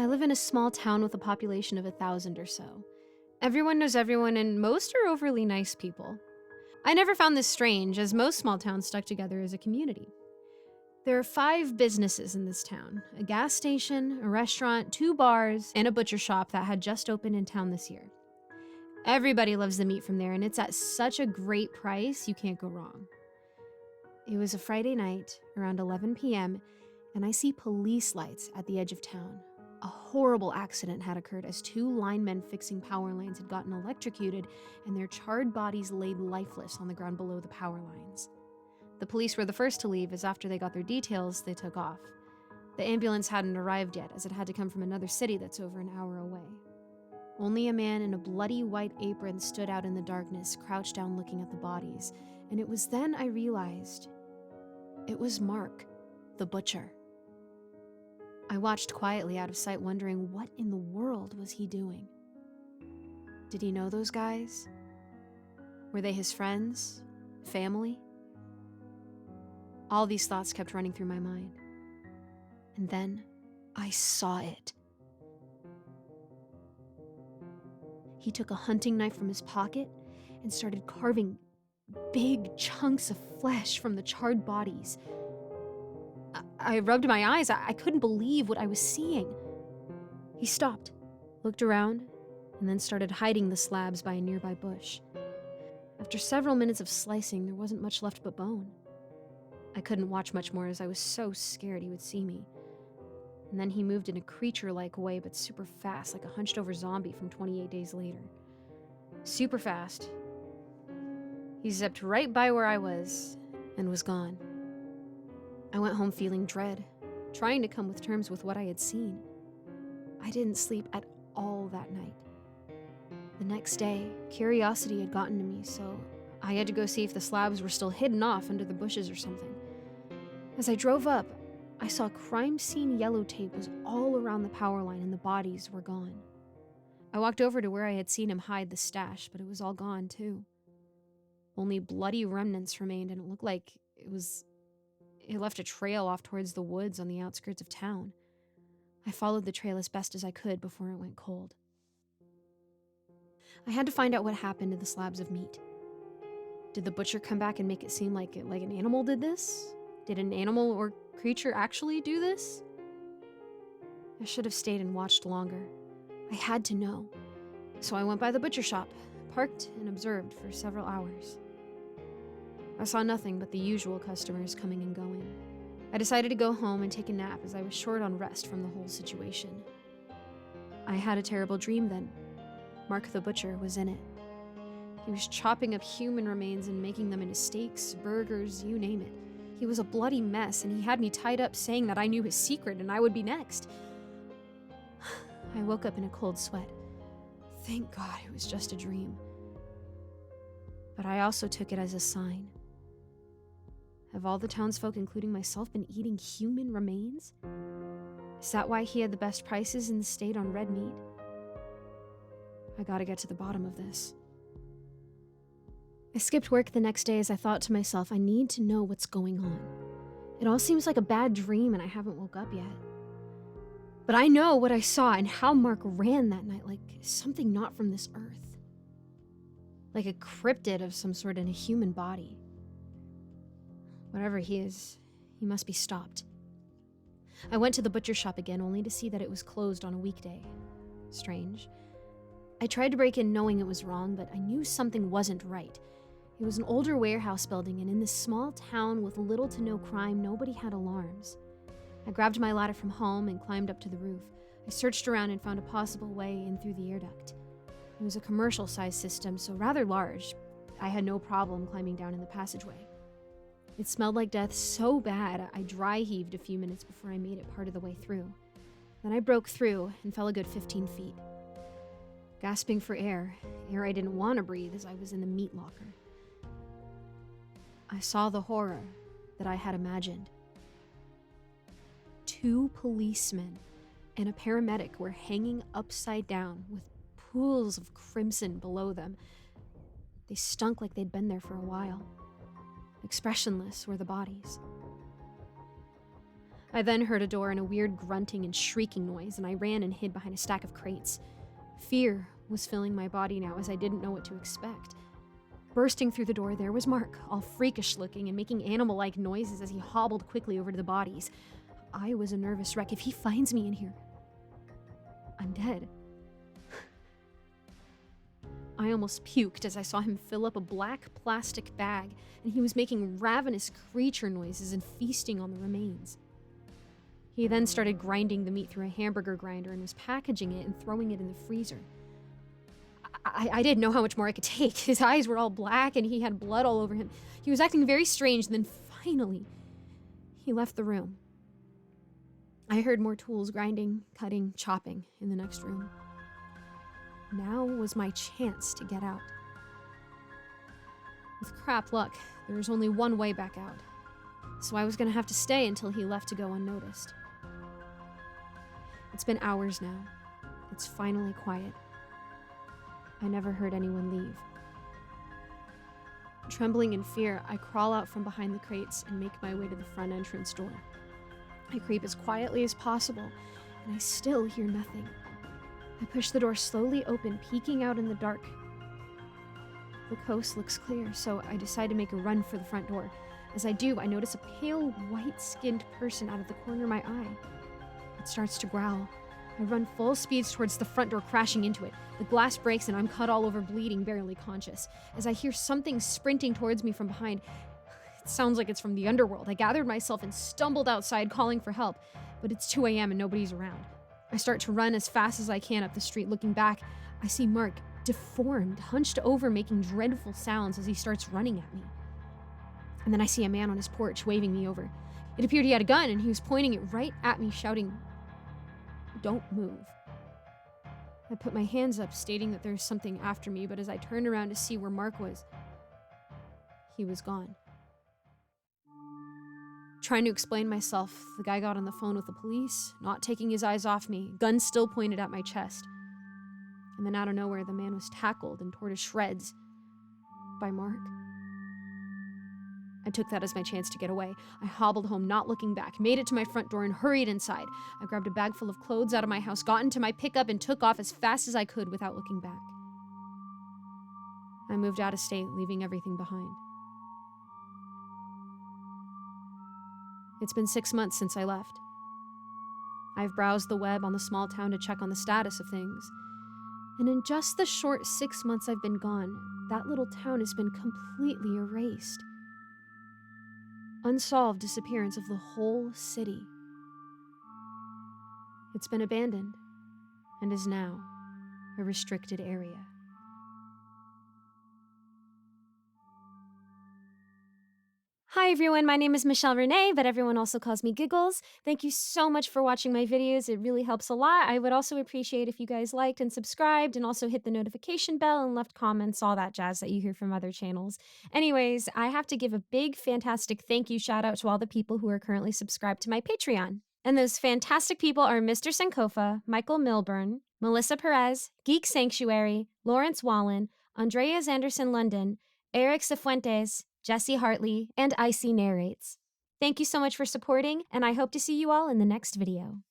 live in a small town with a population of 1,000 or so. Everyone knows everyone, and most are overly nice people. I never found this strange, as most small towns stuck together as a community. There are 5 businesses in this town: a gas station, a restaurant, 2 bars, and a butcher shop that had just opened in town this year. Everybody loves the meat from there, and it's at such a great price, you can't go wrong. It was a Friday night, around 11 p.m., and I see police lights at the edge of town. A horrible accident had occurred as 2 linemen fixing power lines had gotten electrocuted and their charred bodies laid lifeless on the ground below the power lines. The police were the first to leave, as after they got their details, they took off. The ambulance hadn't arrived yet, as it had to come from another city that's over an hour away. Only a man in a bloody white apron stood out in the darkness, crouched down looking at the bodies, and it was then I realized it was Mark, the butcher. I watched quietly out of sight, wondering what in the world was he doing. Did he know those guys? Were they his friends? Family? All these thoughts kept running through my mind. And then I saw it. He took a hunting knife from his pocket and started carving big chunks of flesh from the charred bodies. I rubbed my eyes. I couldn't believe what I was seeing. He stopped, looked around, and then started hiding the slabs by a nearby bush. After several minutes of slicing, there wasn't much left but bone. I couldn't watch much more as I was so scared he would see me. And then he moved in a creature-like way, but super fast, like a hunched-over zombie from 28 Days Later. Super fast. He zipped right by where I was and was gone. I went home feeling dread, trying to come with terms with what I had seen. I didn't sleep at all that night. The next day, curiosity had gotten to me, so I had to go see if the slabs were still hidden off under the bushes or something. As I drove up, I saw crime scene yellow tape was all around the power line and the bodies were gone. I walked over to where I had seen him hide the stash, but it was all gone too. Only bloody remnants remained, and it looked like it left a trail off towards the woods on the outskirts of town. I followed the trail as best as I could before it went cold. I had to find out what happened to the slabs of meat. Did the butcher come back and make it seem like an animal did this? Did an animal or creature actually do this? I should have stayed and watched longer. I had to know. So I went by the butcher shop, parked, and observed for several hours. I saw nothing but the usual customers coming and going. I decided to go home and take a nap as I was short on rest from the whole situation. I had a terrible dream then. Mark the butcher was in it. He was chopping up human remains and making them into steaks, burgers, you name it. He was a bloody mess, and he had me tied up saying that I knew his secret and I would be next. I woke up in a cold sweat. Thank God it was just a dream. But I also took it as a sign. Have all the townsfolk, including myself, been eating human remains? Is that why he had the best prices in the state on red meat? I gotta get to the bottom of this. I skipped work the next day as I thought to myself, I need to know what's going on. It all seems like a bad dream and I haven't woke up yet. But I know what I saw and how Mark ran that night, like something not from this earth. Like a cryptid of some sort in a human body. Whatever he is, he must be stopped. I went to the butcher shop again, only to see that it was closed on a weekday. Strange. I tried to break in knowing it was wrong, but I knew something wasn't right. It was an older warehouse building, and in this small town with little to no crime, nobody had alarms. I grabbed my ladder from home and climbed up to the roof. I searched around and found a possible way in through the air duct. It was a commercial-sized system, so rather large. I had no problem climbing down in the passageway. It smelled like death so bad, I dry heaved a few minutes before I made it part of the way through. Then I broke through and fell a good 15 feet. Gasping for air I didn't want to breathe as I was in the meat locker. I saw the horror that I had imagined. 2 policemen and a paramedic were hanging upside down with pools of crimson below them. They stunk like they'd been there for a while. Expressionless were the bodies. I then heard a door and a weird grunting and shrieking noise, and I ran and hid behind a stack of crates. Fear was filling my body now as I didn't know what to expect. Bursting through the door, there was Mark, all freakish looking and making animal-like noises as he hobbled quickly over to the bodies. I was a nervous wreck. If he finds me in here, I'm dead. I almost puked as I saw him fill up a black plastic bag, and he was making ravenous creature noises and feasting on the remains. He then started grinding the meat through a hamburger grinder and was packaging it and throwing it in the freezer. I didn't know how much more I could take. His eyes were all black and he had blood all over him. He was acting very strange, and then finally, he left the room. I heard more tools grinding, cutting, chopping in the next room. Now was my chance to get out. With crap luck, there was only one way back out, so I was going to have to stay until he left to go unnoticed. It's been hours now. It's finally quiet. I never heard anyone leave. Trembling in fear, I crawl out from behind the crates and make my way to the front entrance door. I creep as quietly as possible, and I still hear nothing. I push the door slowly open, peeking out in the dark. The coast looks clear, so I decide to make a run for the front door. As I do, I notice a pale, white-skinned person out of the corner of my eye. It starts to growl. I run full speeds towards the front door, crashing into it. The glass breaks and I'm cut all over, bleeding, barely conscious. As I hear something sprinting towards me from behind, it sounds like it's from the underworld. I gathered myself and stumbled outside, calling for help, but it's 2 a.m. and nobody's around. I start to run as fast as I can up the street. Looking back, I see Mark, deformed, hunched over, making dreadful sounds as he starts running at me. And then I see a man on his porch waving me over. It appeared he had a gun and he was pointing it right at me, shouting, "Don't move." I put my hands up, stating that there's something after me, but as I turned around to see where Mark was, he was gone. Trying to explain myself, the guy got on the phone with the police, not taking his eyes off me, gun still pointed at my chest. And then out of nowhere, the man was tackled and torn to shreds by Mark. I took that as my chance to get away. I hobbled home, not looking back, made it to my front door and hurried inside. I grabbed a bag full of clothes out of my house, got into my pickup, and took off as fast as I could without looking back. I moved out of state, leaving everything behind. It's been 6 months since I left. I've browsed the web on the small town to check on the status of things. And in just the short 6 months I've been gone, that little town has been completely erased. Unsolved disappearance of the whole city. It's been abandoned and is now a restricted area. Hi everyone, my name is Michelle Renee, but everyone also calls me Giggles. Thank you so much for watching my videos. It really helps a lot. I would also appreciate if you guys liked and subscribed and also hit the notification bell and left comments, all that jazz that you hear from other channels. Anyways, I have to give a big, fantastic thank you shout out to all the people who are currently subscribed to my Patreon. And those fantastic people are Mr. Sankofa, Michael Milburn, Melissa Perez, Geek Sanctuary, Lawrence Wallen, Andrea Zanderson London, Eric Cifuentes, Jesse Hartley, and Icy Narrates. Thank you so much for supporting, and I hope to see you all in the next video.